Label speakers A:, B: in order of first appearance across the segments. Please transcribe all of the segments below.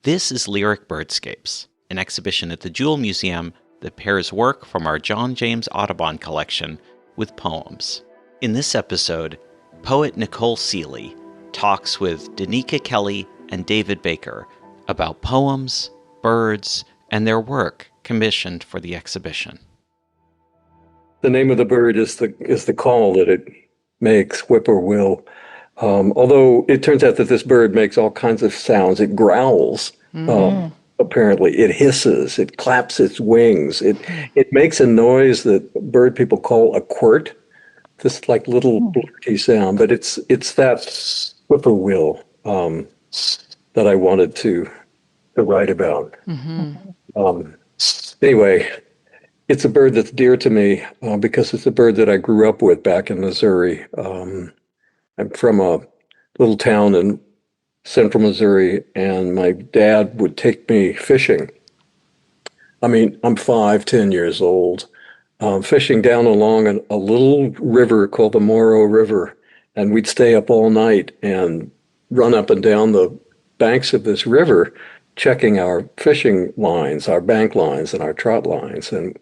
A: This is Lyric Birdscapes, an exhibition at the Jule Museum that pairs work from our John James Audubon collection with poems. In this episode, poet Nicole Sealey talks with Donika Kelly and David Baker about poems, birds, and their work commissioned for the exhibition.
B: The name of the bird is the call that it makes, whippoorwill. Although it turns out that this bird makes all kinds of sounds. It growls, apparently. It hisses. It claps its wings. It makes a noise that bird people call a quirt, this like little blurty sound. But it's that whippoorwill that I wanted to write about. Anyway, it's a bird that's dear to me because it's a bird that I grew up with back in Missouri. I'm from a little town in central Missouri, and my dad would take me fishing. I mean, I'm 10 years old, fishing down along a little river called the Morrow River, and we'd stay up all night and run up and down the banks of this river, checking our fishing lines, our bank lines, and our trout lines. And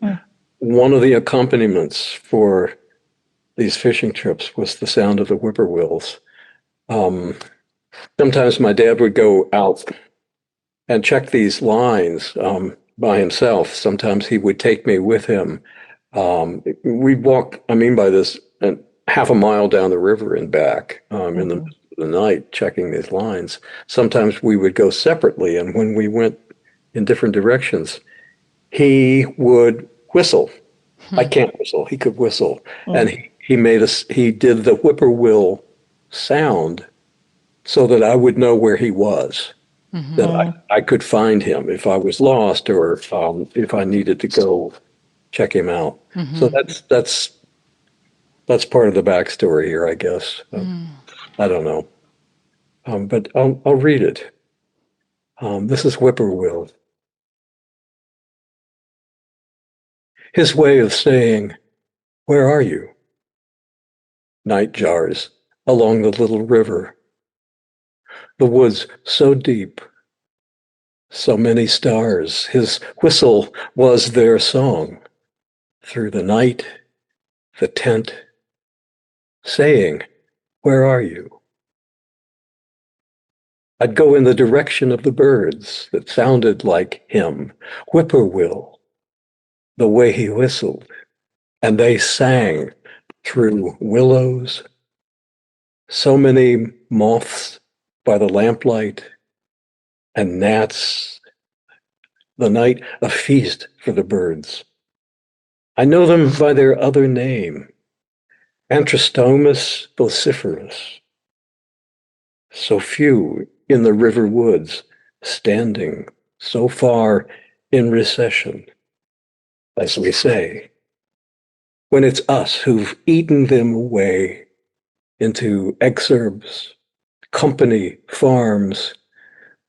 B: one of the accompaniments for these fishing trips was the sound of the whippoorwills. Sometimes my dad would go out and check these lines by himself. Sometimes he would take me with him. We'd walk, I mean by this, half a mile down the river and back in the middle of the night checking these lines. Sometimes we would go separately, and when we went in different directions, he would whistle. I can't whistle. He could whistle. And he did the whippoorwill sound so that I would know where he was, that I could find him if I was lost or if I needed to go check him out. So that's part of the backstory here, I guess. I don't know. But I'll read it. This is Whippoorwill. His way of saying, "Where are you?" Night jars along the little river. The woods so deep, so many stars. His whistle was their song. Through the night, the tent, saying, "Where are you?" I'd go in the direction of the birds that sounded like him, whippoorwill, the way he whistled, and they sang through willows, so many moths by the lamplight, and gnats, the night a feast for the birds. I know them by their other name, Antrostomus vociferus. So few in the river woods, standing so far in recession, as we say, when it's us who've eaten them away into exurbs, company farms,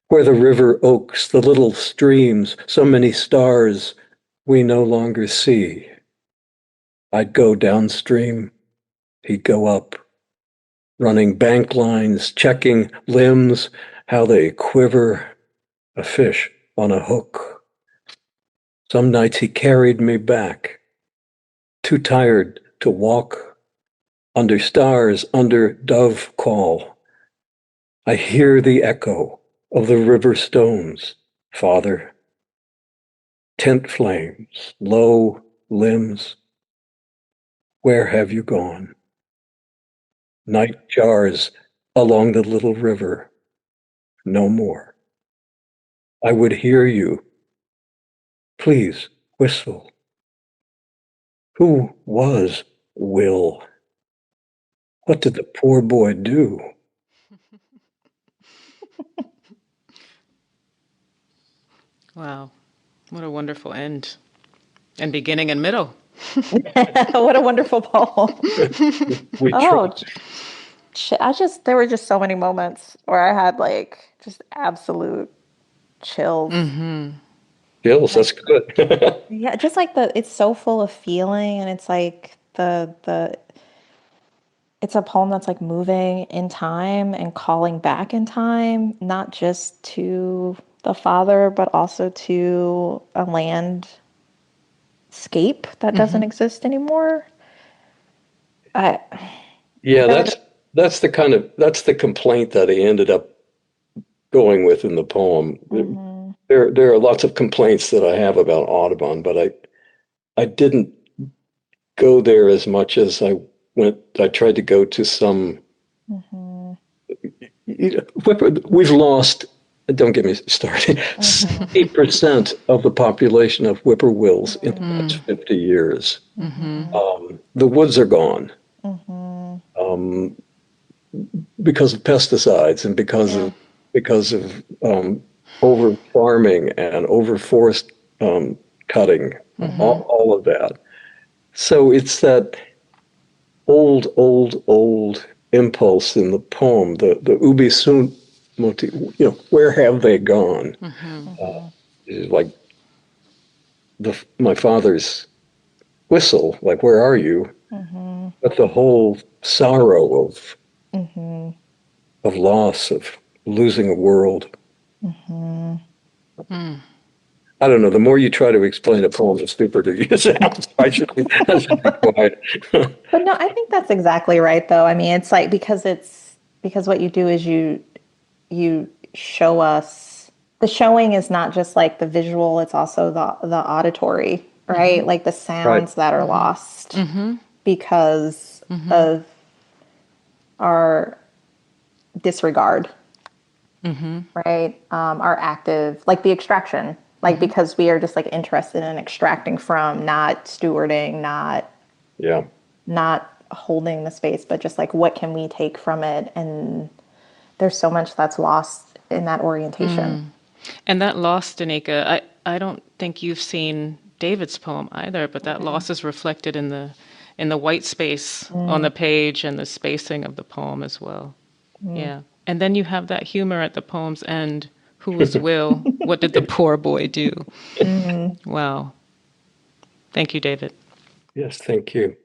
B: where the river oaks, the little streams, so many stars we no longer see. I'd go downstream, he'd go up, running bank lines, checking limbs, how they quiver, a fish on a hook. Some nights he carried me back, too tired to walk, under stars, under dove call. I hear the echo of the river stones, Father. Tent flames, low limbs. Where have you gone? Night jars along the little river. No more. I would hear you. Please whistle. Who was Will? What did the poor boy do?
C: Wow. What a wonderful end. And beginning and middle.
D: What a wonderful poem.
B: We
D: There were just so many moments where I had like just absolute chills.
B: Chills, that's good.
D: Yeah, just like it's so full of feeling, and it's like it's a poem that's like moving in time and calling back in time, not just to the father, but also to a landscape that doesn't exist anymore.
B: Yeah, that's the complaint that he ended up going with in the poem. There are lots of complaints that I have about Audubon, but I didn't go there as much as I tried to go to some. We've lost. Don't get me started. 8% of the population of whippoorwills in the last 50 years. The woods are gone because of pesticides and because of over farming and over forest cutting, all of that. So it's that old impulse in the poem, the ubi sunt motif, where have they gone? It's like my father's whistle, like, where are you? But the whole sorrow of loss, of losing a world. I don't know. The more you try to explain a poem, the stupider you sound. I should be quiet.
D: But no, I think that's exactly right, though. I mean, it's like because what you do is you show us. The showing is not just like the visual; it's also the auditory, right? Like the sounds that are lost because of our disregard, right? Our active, like the extraction, like because we are just like interested in extracting from, not stewarding, not holding the space, but just like what can we take from it? And there's so much that's lost in that orientation.
C: And that loss, Donika, I don't think you've seen David's poem either, but that loss is reflected in the white space on the page and the spacing of the poem as well. Yeah. And then you have that humor at the poem's end. Who was Will? What did the poor boy do? Wow. Thank you, David.
B: Yes, thank you.